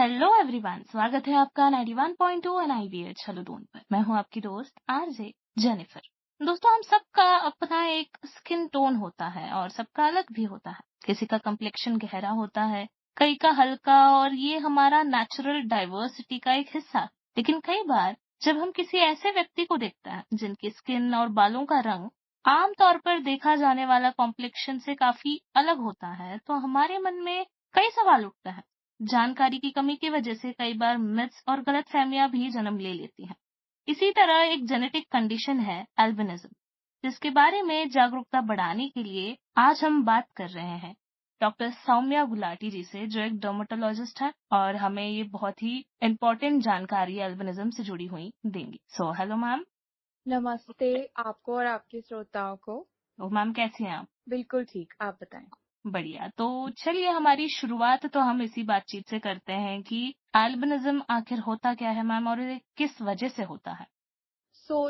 Hello everyone, स्वागत है आपका 91.2 एनआईवीएच हेलोडोन पर। मैं हूं आपकी दोस्त आरजे जेनिफर। दोस्तों, हम सबका अपना एक स्किन टोन होता है और सबका अलग भी होता है। किसी का कम्प्लेक्शन गहरा होता है, कई का हल्का, और ये हमारा नेचुरल डाइवर्सिटी का एक हिस्सा है। लेकिन कई बार जब हम किसी ऐसे व्यक्ति को देखते हैं जिनकी स्किन और बालों का रंग आमतौर पर देखा जाने वाला कॉम्प्लेक्शन से काफी अलग होता है, तो हमारे मन में कई सवाल उठते हैं। जानकारी की कमी की वजह से कई बार मिथ्स और गलतफहमियां भी जन्म ले लेती हैं। इसी तरह एक जेनेटिक कंडीशन है एल्बिनिज्म, जिसके बारे में जागरूकता बढ़ाने के लिए आज हम बात कर रहे हैं डॉक्टर सौम्या गुलाटी जी से, जो एक डर्मेटोलॉजिस्ट है और हमें ये बहुत ही इम्पोर्टेंट जानकारी एल्बिनिज्म से जुड़ी हुई देंगी। So hello ma'am. नमस्ते आपको और आपके श्रोताओं को। तो मैम, कैसी हैं आप? बिल्कुल ठीक, आप बताएं। बढ़िया। तो चलिए, हमारी शुरुआत तो हम इसी बातचीत से करते हैं कि एल्बिनिज्म आखिर होता क्या है मैम, और ये किस वजह से होता है?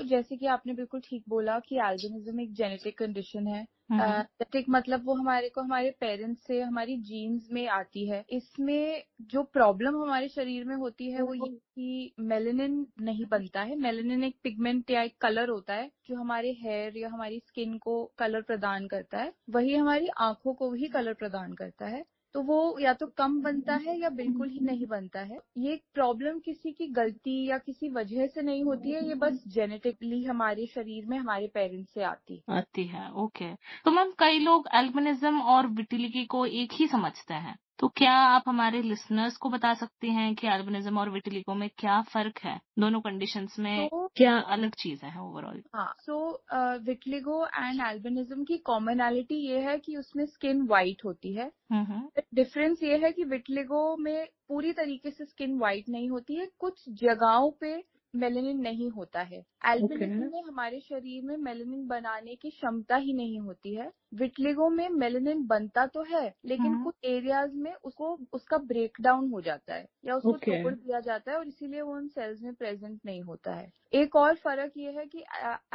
जैसे कि आपने बिल्कुल ठीक बोला कि एल्बिनिज्म एक जेनेटिक कंडीशन है। हम्म। जेनेटिक मतलब वो हमारे को हमारे पेरेंट्स से हमारी जीन्स में आती है। इसमें जो प्रॉब्लम हमारे शरीर में होती है वो ये कि मेलानिन नहीं बनता है। मेलानिन एक पिगमेंट या एक कलर होता है जो हमारे हेयर या हमारी स्किन को कलर प्रदान करता है। वही हमारी आंखों को भी कलर प्रदान करता है। तो वो या तो कम बनता है या बिल्कुल ही नहीं बनता है। ये प्रॉब्लम किसी की गलती या किसी वजह से नहीं होती है, ये बस जेनेटिकली हमारे शरीर में हमारे पेरेंट्स से आती है, ओके। तो मैम, कई लोग एल्बिनिज्म और विटिलिगी को एक ही समझते हैं, तो क्या आप हमारे लिसनर्स को बता सकती हैं कि एल्बिनिज्म और विटिलिगो में क्या फर्क है? दोनों कंडीशंस में तो क्या अलग चीजें हैं ओवरऑल? हाँ, विटिलिगो एंड एल्बिनिज्म की कॉमनैलिटी ये है कि उसमें स्किन वाइट होती है। हम्म। डिफरेंस ये है कि विटिलिगो में पूरी तरीके से स्किन वाइट नहीं होती है, कुछ जगहों पे मेलानिन नहीं होता है। ओके। एल्बिनिज्म में हमारे शरीर में मेलानिन बनाने की क्षमता ही नहीं होती है। विटिलिगो में मेलानिन बनता तो है, लेकिन हम्म। कुछ एरियाज में उसको उसका ब्रेक डाउन हो जाता है या उसको ओके। तोड़ दिया जाता है और इसीलिए वो उन सेल्स में प्रेजेंट नहीं होता है। एक और फर्क ये है कि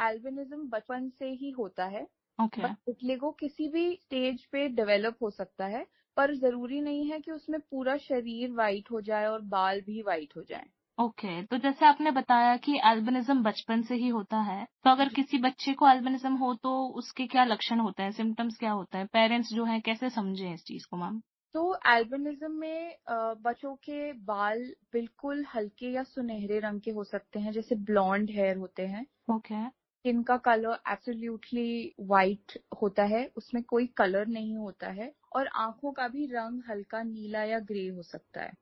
एल्बिनिज्म बचपन से ही होता है, ओके। बट विटिलिगो किसी भी स्टेज पे डेवलप हो सकता है, पर जरूरी नहीं है कि उसमें पूरा शरीर वाइट हो जाए और बाल भी वाइट हो जाएं। ओके, तो जैसे आपने बताया कि एल्बिनिज्म बचपन से ही होता है, तो अगर किसी बच्चे को एल्बिनिज्म हो तो उसके क्या लक्षण होते हैं, सिम्टम्स क्या होते हैं? पेरेंट्स जो हैं कैसे समझें इस चीज को मैम? तो एल्बिनिज्म में बच्चों के बाल बिल्कुल हल्के या सुनहरे रंग के हो सकते हैं, जैसे ब्लॉन्ड हेयर होते हैं। ओके। स्किन का कलर एब्सोल्युटली वाइट होता है, उसमें कोई कलर नहीं होता है, और आंखों का भी रंग हल्का नीला या ग्रे हो सकता है।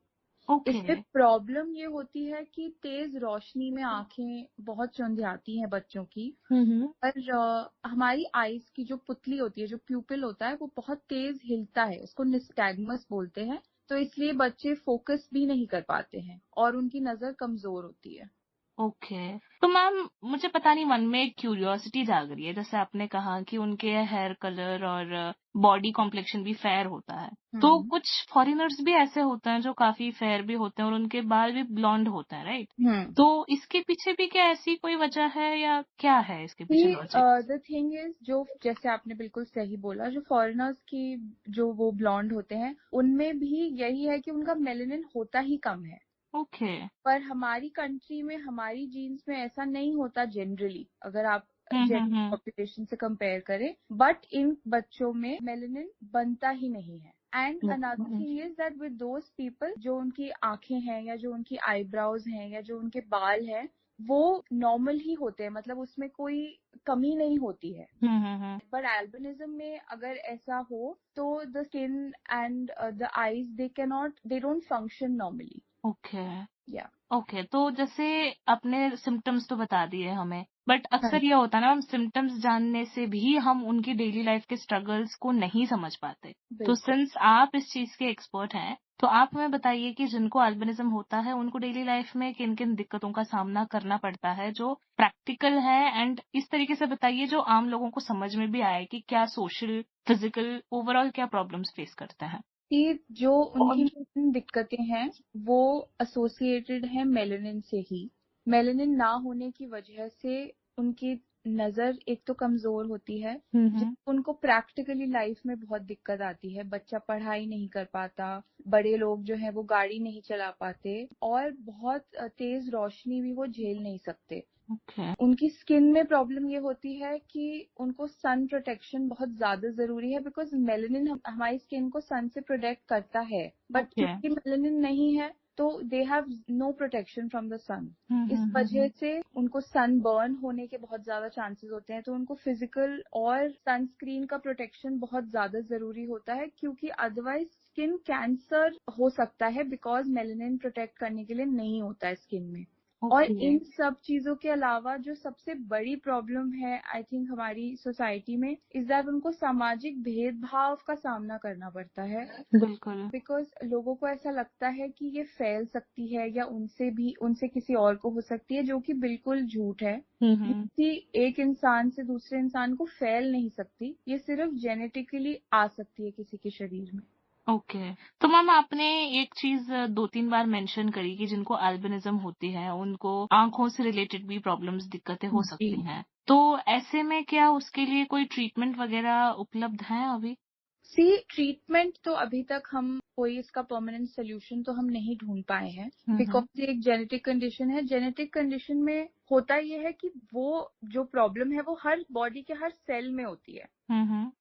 ओके। इसमें प्रॉब्लम ये होती है कि तेज रोशनी में आंखें बहुत चुंधियाती हैं बच्चों की। हम्म। पर हमारी आईज की जो पुतली होती है, जो प्यूपिल होता है, वो बहुत तेज हिलता है, उसको निस्टैग्मस बोलते हैं। तो इसलिए बच्चे फोकस भी नहीं कर पाते हैं और उनकी नजर कमजोर होती है। ओके, तो मैम, मुझे पता नहीं, मन में एक क्यूरियोसिटी जाग रही है। जैसे आपने कहा कि उनके हेयर कलर और बॉडी कॉम्प्लेक्शन भी फेयर होता है, तो हम्म कुछ फॉरेनर्स भी ऐसे होते हैं जो काफी फेयर भी होते हैं और उनके बाल भी ब्लॉन्ड होते हैं, राइट? हम्म तो इसके पीछे भी क्या ऐसी कोई वजह है या क्या है इसके पीछे लॉजिक? द थिंग इज, जो जैसे आपने बिल्कुल सही बोला, जो फॉरेनर्स की जो वो ब्लॉन्ड होते हैं उनमें भी यही है कि उनका मेलेनिन होता ही कम है। ओके। पर हमारी कंट्री में हमारी जीन्स में ऐसा नहीं होता जनरली, अगर आप जनरल हम्म। पॉपुलेशन से कंपेयर करें। बट इन बच्चों में मेलानिन बनता ही नहीं है। And another hmm. Thing is that with those people, जो उनकी आंखें हैं या जो उनकी आईब्राउज हैं या जो उनके बाल हैं, वो नॉर्मल ही होते हैं, मतलब उसमें कोई कमी नहीं होती है। हम्म। पर एल्बिनिज्म में अगर ऐसा हो तो the skin and the eyes they don't function normally. Okay. या ओके, तो जैसे आपने सिम्टम्स तो बता दिए हमें, बट हाँ, अक्सर ये होता है ना, हम सिम्टम्स जानने से भी हम उनकी डेली लाइफ के स्ट्रगल्स को नहीं समझ पाते। तो बिल्कुल। सिंस आप इस चीज के एक्सपर्ट हैं, तो आप हमें बताइए कि जिनको एल्बिनिज्म होता है उनको डेली लाइफ में किन किन दिक्कतों का सामना करना पड़ता है जो प्रैक्टिकल है, एंड इस तरीके से बताइए जो आम लोगों को समझ में भी आए कि क्या सोशल, फिजिकल, ओवरऑल क्या प्रॉब्लम्स फेस करते हैं। कि जो उनकी मेन दिक्कतें हैं वो एसोसिएटेड है मेलानिन से ही। मेलानिन ना होने की वजह से उनकी नजर एक तो कमजोर होती है, जिससे उनको प्रैक्टिकली लाइफ में बहुत दिक्कत आती है। बच्चा पढ़ाई नहीं कर पाता, बड़े लोग जो है वो गाड़ी नहीं चला पाते, और बहुत तेज रोशनी भी वो झेल नहीं सकते। ओके उनकी स्किन में प्रॉब्लम ये होती है कि उनको सन प्रोटेक्शन बहुत ज्यादा जरूरी है, बिकॉज मेलेनिन हमारी स्किन को सन से प्रोटेक्ट करता है, बट ओके क्योंकि मेलेनिन नहीं है तो they have no protection from the sun. इस वजह से उनको सन बर्न होने के बहुत ज्यादा चांसेस होते हैं। तो उनको फिजिकल और सनस्क्रीन का प्रोटेक्शन बहुत ज्यादा जरूरी होता है, क्योंकि अदरवाइज स्किन कैंसर हो सकता है, बिकॉज मेलेनिन प्रोटेक्ट करने के लिए नहीं होता है स्किन में। और ओके इन सब चीजों के अलावा जो सबसे बड़ी प्रॉब्लम है आई थिंक हमारी सोसाइटी में, इज दैट उनको सामाजिक भेदभाव का सामना करना पड़ता है, बिल्कुल बिकॉज लोगों को ऐसा लगता है कि ये फैल सकती है या उनसे किसी और को हो सकती है, जो कि बिल्कुल झूठ है। ये किसी एक इंसान से दूसरे इंसान को फैल नहीं सकती, ये सिर्फ जेनेटिकली आ सकती है किसी के शरीर में। ओके तो मैम आपने एक चीज 2-3 बार मेंशन करी कि जिनको एल्बिनिज्म होती है उनको आंखों से रिलेटेड भी प्रॉब्लम्स दिक्कतें हो सकती जी, हैं, तो ऐसे में क्या उसके लिए कोई ट्रीटमेंट वगैरह उपलब्ध है अभी? ट्रीटमेंट तो अभी तक हम कोई इसका परमानेंट सोल्यूशन तो हम नहीं ढूंढ पाए हैं, बिकॉज ये एक जेनेटिक कंडीशन है। जेनेटिक कंडीशन में होता ये है कि वो जो प्रॉब्लम है वो हर बॉडी के हर सेल में होती है,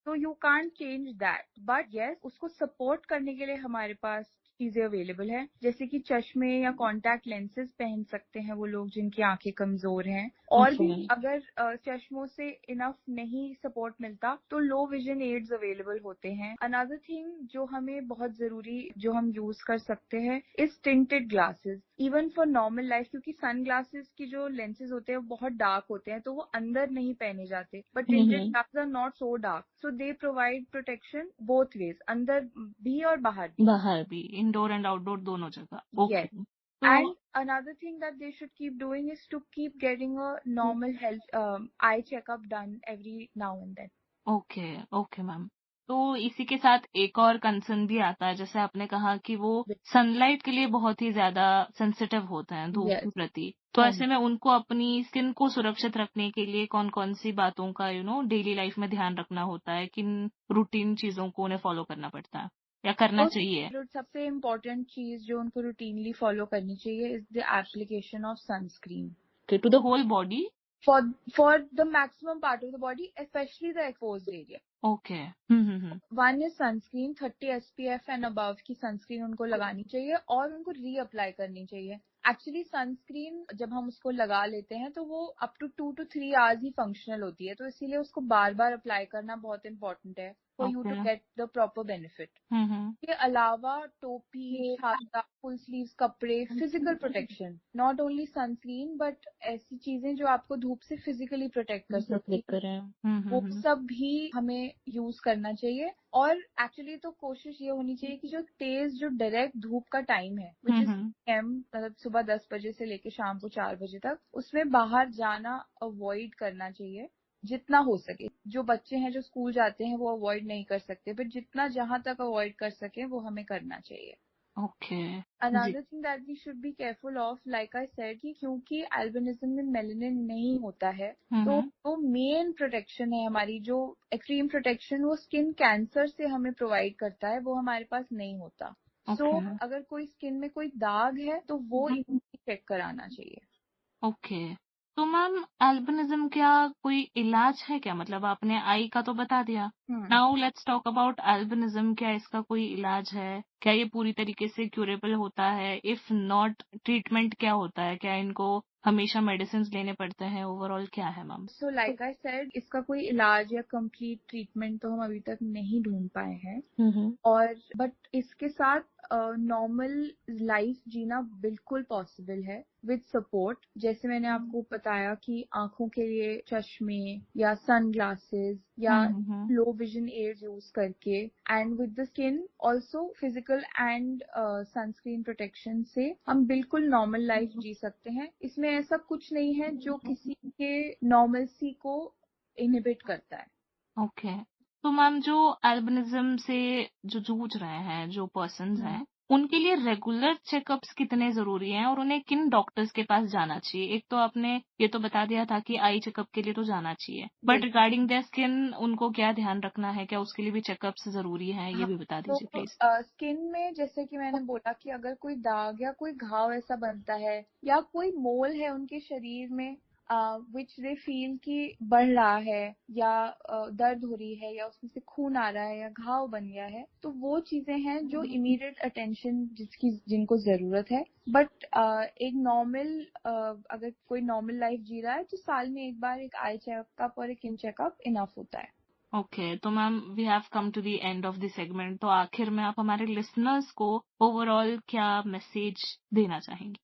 तो you can't change that. But yes, उसको सपोर्ट करने के लिए हमारे पास चीजें अवेलेबल है, जैसे कि चश्मे या कॉन्टैक्ट लेंसेज पहन सकते हैं वो लोग जिनकी आंखें कमजोर हैं। और भी ओके अगर चश्मों से इनफ नहीं सपोर्ट मिलता तो लो विजन एड्स अवेलेबल होते हैं। अनदर थिंग जो हमें बहुत जरूरी जो हम यूज कर सकते हैं is tinted glasses, even for normal life, क्योंकि सन ग्लासेस की जो लेंसेज होते हैं वो बहुत डार्क होते हैं, तो वो अंदर नहीं पहने जाते। But tinted glasses are not so dark, so they provide protection both ways, अंदर भी और बाहर भी। बाहर भी, इंडोर एंड आउटडोर दोनों जगह। Okay Yes. तो And another thing that they should keep doing is to keep getting a normal health eye checkup done every now and then. Okay okay ma'am, तो इसी के साथ एक और कंसर्न भी आता है, जैसे आपने कहा कि वो सनलाइट के लिए बहुत ही ज्यादा सेंसिटिव होते हैं धूप के Yes. प्रति, तो हाँ ऐसे में उनको अपनी स्किन को सुरक्षित रखने के लिए कौन कौन सी बातों का डेली लाइफ में ध्यान रखना होता है, किन रूटीन चीजों को उन्हें फॉलो करना पड़ता है या करना चाहिए? तो सबसे इम्पोर्टेंट चीज जो उनको रूटीनली फॉलो करनी चाहिए is the application of sunscreen to the whole body? for for the maximum part of the body, especially the exposed area. Okay one is sunscreen, 30 SPF and above की sunscreen उनको लगानी चाहिए और उनको reapply करनी चाहिए। एक्चुअली सनस्क्रीन जब हम उसको लगा लेते हैं तो वो अप टू 2 to 3 आवर्स ही फंक्शनल होती है, तो इसीलिए उसको बार बार अप्लाई करना बहुत इंपॉर्टेंट है for you to okay get the proper benefit. के अलावा टोपी, छाता, फुल स्लीव्स कपड़े, physical protection, not only sunscreen but ऐसी चीजें जो आपको धूप से फिजिकली प्रोटेक्ट कर सकती है, वो सब भी हमें यूज करना चाहिए। और एक्चुअली तो कोशिश ये होनी चाहिए कि जो तेज जो डायरेक्ट धूप का टाइम है विच इज मतलब सुबह 10 बजे से लेकर शाम को 4 बजे तक, उसमें बाहर जाना अवॉइड करना चाहिए जितना हो सके। जो बच्चे हैं जो स्कूल जाते हैं वो अवॉइड नहीं कर सकते, बट जितना जहां तक अवॉइड कर सके वो हमें करना चाहिए। ओके जी another thing that we should be careful of, like I said, कि क्योंकि एल्बिनिज्म में मेलेनिन नहीं होता है, तो वो मेन प्रोटेक्शन है हमारी, जो एक्सट्रीम प्रोटेक्शन वो स्किन कैंसर से हमें प्रोवाइड करता है, वो हमारे पास नहीं होता। सो अगर कोई स्किन में कोई दाग है तो वो इमीडिएटली चेक कराना चाहिए। ओके तो मैम एल्बिनिज्म क्या कोई इलाज है क्या? मतलब आपने आई का तो बता दिया, now let's talk about albinism. क्या इसका कोई इलाज है? क्या ये पूरी तरीके से क्यूरेबल होता है? इफ नॉट, ट्रीटमेंट क्या होता है? क्या इनको हमेशा मेडिसिन लेने पड़ते हैं? ओवरऑल क्या है ma'am? So like I said, इसका कोई इलाज या कंप्लीट ट्रीटमेंट तो हम अभी तक नहीं ढूंढ पाए हैं, और बट इसके साथ नॉर्मल लाइफ जीना बिल्कुल पॉसिबल है विद सपोर्ट। जैसे मैंने आपको बताया कि आंखों के लिए चश्मे या सन ग्लासेस या लो विजन एड्स यूज करके, and with the skin also physical and sunscreen protection से हम बिल्कुल नॉर्मल लाइफ जी सकते हैं। इसमें ऐसा कुछ नहीं है जो किसी के नॉर्मलसी को इनहिबिट करता है। ओके तो मैम जो एल्बिनिज्म से जो जूझ रहे हैं जो पर्सन्स हैं, उनके लिए रेगुलर चेकअप्स कितने ज़रूरी हैं और उन्हें किन डॉक्टर्स के पास जाना चाहिए? एक तो आपने ये तो बता दिया था कि आई चेकअप के लिए तो जाना चाहिए, बट बिल्कुल। रिगार्डिंग देयर स्किन उनको क्या ध्यान रखना है? क्या उसके लिए भी चेकअप्स ज़रूरी हैं? ये हाँ, भी बता तो दीजिए प्लीज़। स्किन में जैसे कि मैंने बोला कि अगर कोई दाग या कोई घाव ऐसा बनता है या कोई मोल है उनके शरीर में विच दे फील कि बढ़ रहा है या दर्द हो रही है या उसमें से खून आ रहा है या घाव बन गया है, तो वो चीजें हैं जो इमीडिएट अटेंशन जिनको जरूरत है। बट एक नॉर्मल अगर कोई नॉर्मल लाइफ जी रहा है तो साल में एक बार एक आई चेकअप और एक स्किन चेकअप इनफ होता है। ओके, तो ma'am we have come to the end of the segment, तो आखिर में आप हमारे लिसनर्स को ओवरऑल क्या मैसेज देना चाहेंगी?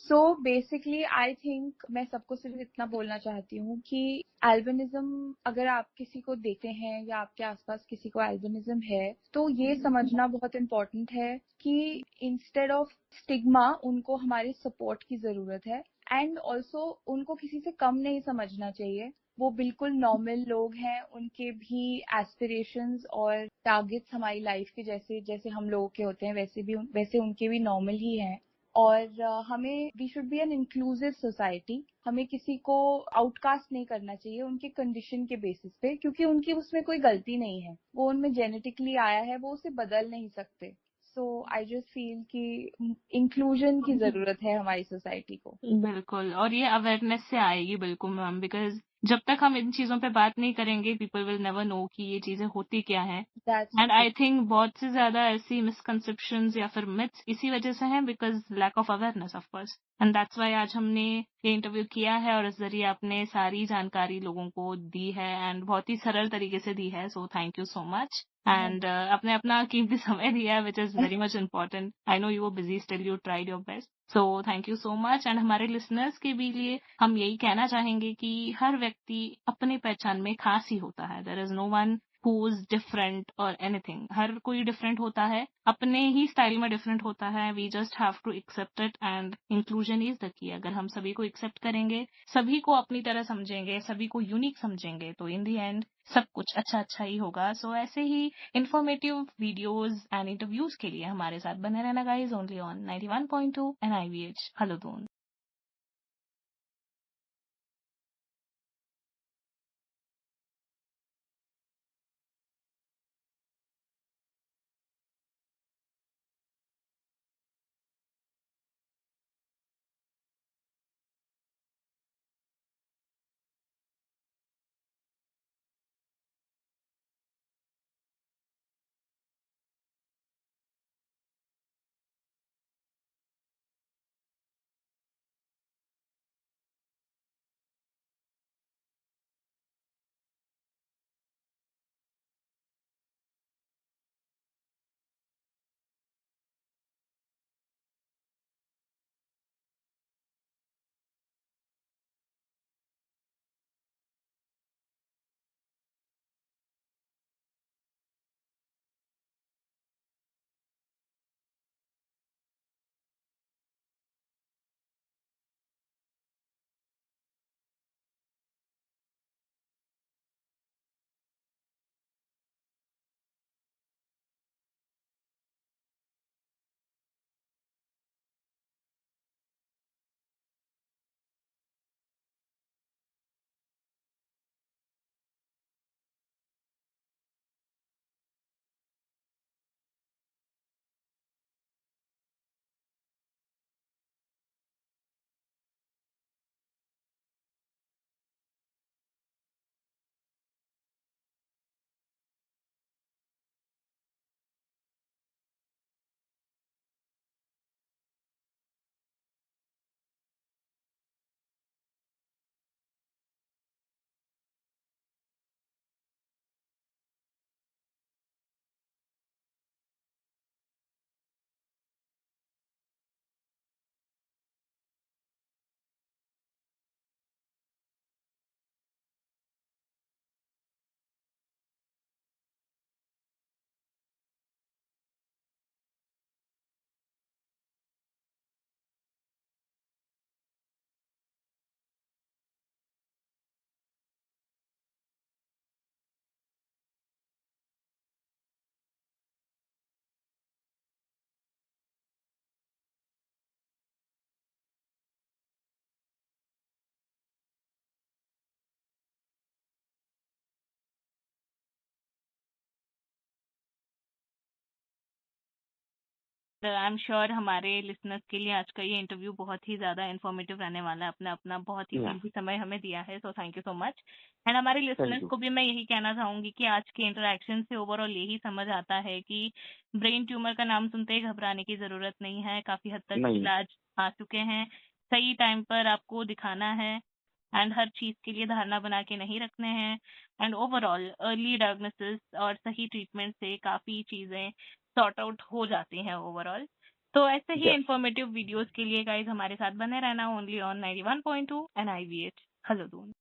सो बेसिकली आई थिंक मैं सबको सिर्फ इतना बोलना चाहती हूँ कि एल्बिनिज्म अगर आप किसी को देखते हैं या आपके आसपास किसी को एल्बिनिज्म है तो ये समझना बहुत इम्पोर्टेंट है कि इंस्टेड ऑफ स्टिग्मा उनको हमारी सपोर्ट की जरूरत है। एंड ऑल्सो उनको किसी से कम नहीं समझना चाहिए। वो बिल्कुल नॉर्मल लोग हैं, उनके भी एस्पिरेशंस और टारगेट्स हमारी लाइफ के जैसे जैसे हम लोगों के होते हैं वैसे उनके भी नॉर्मल ही हैं। और हमें we should be an inclusive society. हमें किसी को आउटकास्ट नहीं करना चाहिए उनके कंडीशन के बेसिस पे, क्योंकि उनकी उसमें कोई गलती नहीं है, वो उनमें जेनेटिकली आया है, वो उसे बदल नहीं सकते। सो आई जस्ट फील कि इंक्लूजन की जरूरत है हमारी सोसाइटी को। बिल्कुल, और ये अवेयरनेस से आएगी बिल्कुल मैम, बिकॉज़ जब तक हम इन चीज़ों पे बात नहीं करेंगे, पीपल विल नेवर नो कि ये चीज़ें होती क्या हैं। That's and true. I think बहुत से ज़्यादा ऐसी मिसकंसेप्शंस या फिर मिथ्स इसी वजह से हैं, because lack of awareness of course. And that's why आज हमने ये इंटरव्यू किया है और इस ज़रिए आपने सारी जानकारी लोगों को दी है एंड बहुत ही सरल तरीके से दी है। So thank you so much. And आपने अपना कीमती समय दिया है, which is very much important. I know you were busy, still you tried your best. So thank you so much. And हमारे लिसनर्स के भी लिए हम यही कहना चाहेंगे कि हर व्यक्ति अपनी पहचान में खास ही होता है। There is no one who is different और एनीथिंग। हर कोई डिफरेंट होता है, अपने ही स्टाइल में डिफरेंट होता है। We just have to accept it and inclusion is the key. अगर हम सभी को एक्सेप्ट करेंगे, सभी को अपनी तरह समझेंगे, सभी को यूनिक समझेंगे, तो इन दी एंड सब कुछ अच्छा अच्छा ही होगा। सो ऐसे ही इन्फॉर्मेटिव वीडियोस एंड इंटरव्यूज के लिए हमारे साथ बने रहना गाइज, ओनली ऑन 91.2 NIVH हलोदून। आई एम श्योर हमारे लिसनर्स के लिए आज का ये इंटरव्यू बहुत ही ज़्यादा इन्फॉर्मेटिव रहने वाला है। आपने अपना बहुत ही या कीमती समय हमें दिया है, so thank you so much. And हमारे थैंक लिसनर्स यू। को भी मैं यही कहना चाहूँगी कि आज के इंटरेक्शन से ओवरऑल यही समझ आता है कि ब्रेन ट्यूमर का नाम सुनते ही घबराने की ज़रूरत नहीं है। काफ़ी हद तक नहीं। इलाज आ चुके हैं, सही टाइम पर आपको दिखाना है एंड हर चीज़ के लिए धारणा बना के नहीं रखने हैं। एंड ओवरऑल अर्ली डायग्नोसिस और सही ट्रीटमेंट से काफ़ी चीज़ें सॉर्ट आउट हो जाती हैं ओवरऑल। तो ऐसे ही यस। इन्फॉर्मेटिव वीडियोस के लिए गाइस हमारे साथ बने रहना ओनली ऑन 91.2 एंड IVH हलोदून।